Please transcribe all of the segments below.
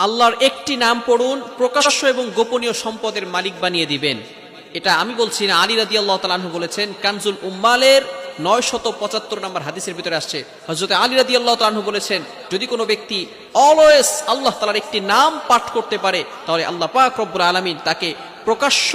আল্লাহর একটি নাম পড়ুন, প্রকাশ্য এবং গোপনীয় সম্পদের মালিক বানিয়ে দিবেন। এটা আমি বলছি না, আলী রাদিয়াল্লাহু তাআলা আনহু বলেছেন। কানজুল উম্মালের 975 নম্বর হাদিসের ভিতরে আসছে, হযরত আলী রাদিয়াল্লাহু তাআলা আনহু বলেছেন, যদি কোনো ব্যক্তি অলওয়েজ আল্লাহ তাআলার একটি নাম পাঠ করতে পারে, তাহলে আল্লাহ পাক রব্বুল আলামিন তাকে প্রকাশ্য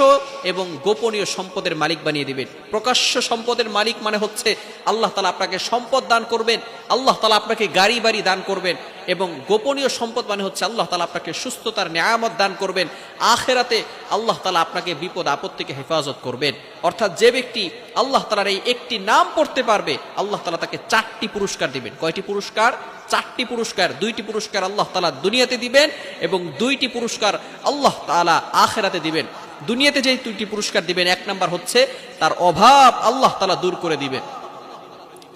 এবং গোপনীয় সম্পদের মালিক বানিয়ে দিবেন। প্রকাশ্য সম্পদের মালিক মানে হচ্ছে আল্লাহ তাআলা আপনাকে সম্পদ দান করবেন, আল্লাহ তাআলা আপনাকে গাড়ি বাড়ি দান করবেন। এবং গোপনীয় সম্পদ মানে হচ্ছে আল্লাহ তাআলা আপনাকে সুস্থতার নিয়ামত দান করবেন। আখিরাতে আল্লাহ তাআলা আপনাকে বিপদ আপদ থেকে হেফাজত করবেন। অর্থাৎ যে ব্যক্তি আল্লাহ তাআলার এই একটি নাম পড়তে পারবে, আল্লাহ তাআলা তাকে 4টি পুরস্কার দিবেন। কয়টি পুরস্কার? 4টি পুরস্কার। 2টি পুরস্কার আল্লাহ তাআলা দুনিয়াতে দিবেন এবং 2টি পুরস্কার আল্লাহ তাআলা আখিরাতে দিবেন। দুনিয়াতে যে 2টি পুরস্কার দিবেন, 1 নাম্বার হচ্ছে তার অভাব আল্লাহ তাআলা দূর করে দিবেন।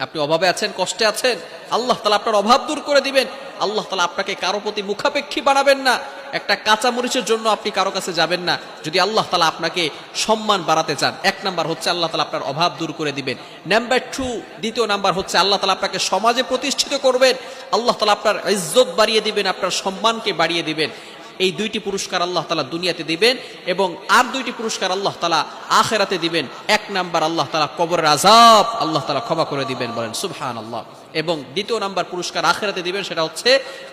আপনি অভাবে আছেন, কষ্টে আছেন, আল্লাহ তাআলা আপনার অভাব দূর করে দিবেন। আল্লাহ তাআলা আপনাকে কারো প্রতি মুখাপেক্ষী বানাবেন না। একটা কাঁচা মরিচের জন্য আপনি কারো কাছে যাবেন না। যদি আল্লাহ তাআলা আপনাকে সম্মান বাড়াতে চান, 1 নাম্বার হচ্ছে আল্লাহ তাআলা আপনার অভাব দূর করে দিবেন। নাম্বার 2, দ্বিতীয় নাম্বার হচ্ছে আল্লাহ তাআলা আপনাকে সমাজে প্রতিষ্ঠিত করবেন। আল্লাহ তাআলা আপনার ইজ্জত বাড়িয়ে দিবেন, আপনার সম্মানকে বাড়িয়ে দিবেন। এই 2টি পুরস্কার আল্লাহ তাআলা দুনিয়াতে দিবেন এবং আর 2টি পুরস্কার আল্লাহ তাআলা আখিরাতে দিবেন। 1 নাম্বার আল্লাহ তাআলা কবরের আযাব আল্লাহ তাআলা ক্ষমা করে দিবেন, বলেন সুবহানাল্লাহ। এবং দ্বিতীয় নাম্বার পুরস্কার আখিরাতে দিবেন, সেটা হচ্ছে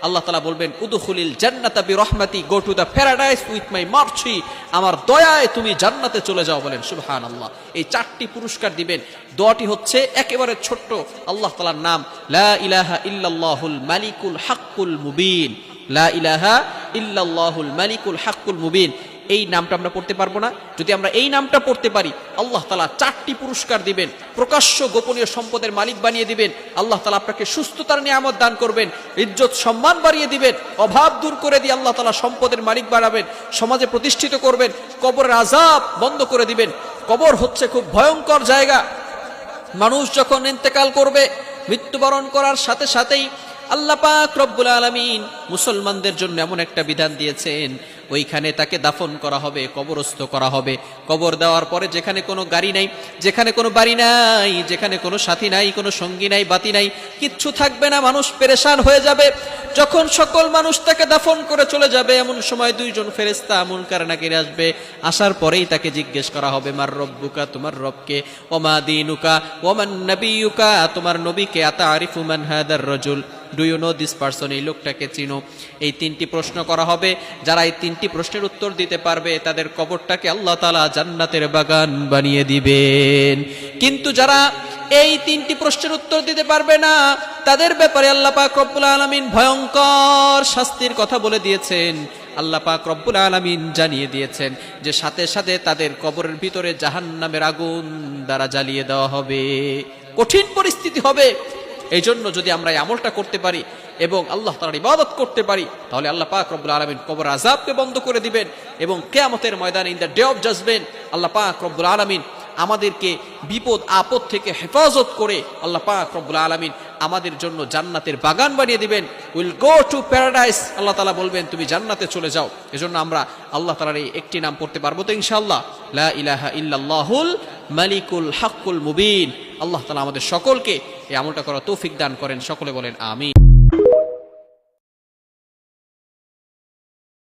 আল্লাহ তাআলা বলবেন, উদখুলিল জান্নাতা বিরহমাতি, go to the paradise with my mercy, আমার দয়ায় তুমি জান্নাতে চলে যাও, বলেন সুবহানাল্লাহ। এই 4টি পুরস্কার দিবেন। দোয়াটি হচ্ছে একেবারে ছোট্ট, আল্লাহ তাআলার নাম লা ইলাহা ইল্লাল্লাহুল মালিকুল হাক্কুল মুবিন, লা ইলাহা ইল্লাল্লাহুল মালিকুল হাক্কুল মুবিন। এই নামটা আমরা পড়তে পারবো না? যদি আমরা এই নামটা পড়তে পারি, আল্লাহ তাআলা 4টি পুরস্কার দিবেন, প্রকাশ্য গোপনীয় সম্পদের মালিক বানিয়ে দিবেন। আল্লাহ তাআলা আপনাকে সুস্থতার নিয়ামত দান করবেন, ইজ্জত সম্মান বাড়িয়ে দিবেন, অভাব দূর করে দিয়ে আল্লাহ তাআলা সম্পদের মালিক বানাবেন, সমাজে প্রতিষ্ঠিত করবেন, কবরের আযাব বন্ধ করে দিবেন। কবর হচ্ছে খুব ভয়ঙ্কর জায়গা। মানুষ যখন ইন্তেকাল করবে, মৃত্যুবরণ করার সাথে সাথেই আল্লাহ পাক রব্বুল আলামিন মুসলমানদের জন্য এমন একটা বিধান দিয়েছেন, ওইখানে তাকে দাফন করা হবে, কবরস্থ করা হবে। কবর দেওয়ার পরে যেখানে কোনো গাড়ি নাই, যেখানে কোনো বাড়ি নাই, যেখানে কোনো সাথী নাই, কোনো সঙ্গী নাই, বাতি নাই, কিচ্ছু থাকবে না, মানুষ পেরেশান হয়ে যাবে। যখন সকল মানুষ তাকে দাফন করে চলে যাবে, এমন সময় 2 জন ফেরেশতা মুনকার নাকির আসবে। আসার পরেই তাকে জিজ্ঞেস করা হবে, মার রব্বুকা, তোমার রবকে, ওমা দীনুকা, ওমান নবিয়ুকা, তোমার নবীকে, আতারিফু মান হাদার রাজুল, do you know this person, এই লোকটাকে চিনো। এই 3টি প্রশ্ন করা হবে। যারা এই 3টি প্রশ্নের উত্তর দিতে পারবে, তাদের কবরটাকে আল্লাহ তাআলা জান্নাতের বাগান বানিয়ে দিবেন। কিন্তু যারা এই 3টি প্রশ্নের উত্তর দিতে পারবে না, তাদের ব্যাপারে আল্লাহ পাক রব্বুল আলামিন ভয়ঙ্কর শাস্তির কথা বলে দিয়েছেন। আল্লাহ পাক রব্বুল আলামিন জানিয়ে দিয়েছেন যে সাথে সাথে তাদের কবরের ভিতরে জাহান্নামের আগুন দ্বারা জ্বালিয়ে দেওয়া হবে। কঠিন পরিস্থিতি হবে। এই জন্য যদি আমরা এই আমলটা করতে পারি এবং আল্লাহ তাআলার ইবাদত করতে পারি, তাহলে আল্লাহ পাক রব্বুল আলামিন কবর আযাবকে বন্ধ করে দিবেন এবং কিয়ামতের ময়দানে, in the day of judgement, আল্লাহ পাক রব্বুল আলামিন আমাদেরকে বিপদ আপদ থেকে হেফাজত করে আল্লাহ পাক রব্বুল আলামিন আমাদের জন্য জান্নাতের বাগান বানিয়ে দিবেন। উইল গো টু প্যারাডাইস, আল্লাহ তাআলা বলবেন তুমি জান্নাতে চলে যাও। এজন্য আমরা আল্লাহ তাআলার এই একটি নাম পড়তে পারবো তো ইনশাআল্লাহ, লা ইলাহা ইল্লাল্লাহুল মালিকুল হাক্কুল মুবিন। আল্লাহ তাআলা আমাদের সকলকে এই আমলটা করার তৌফিক দান করেন। সকলে বলেন আমিন।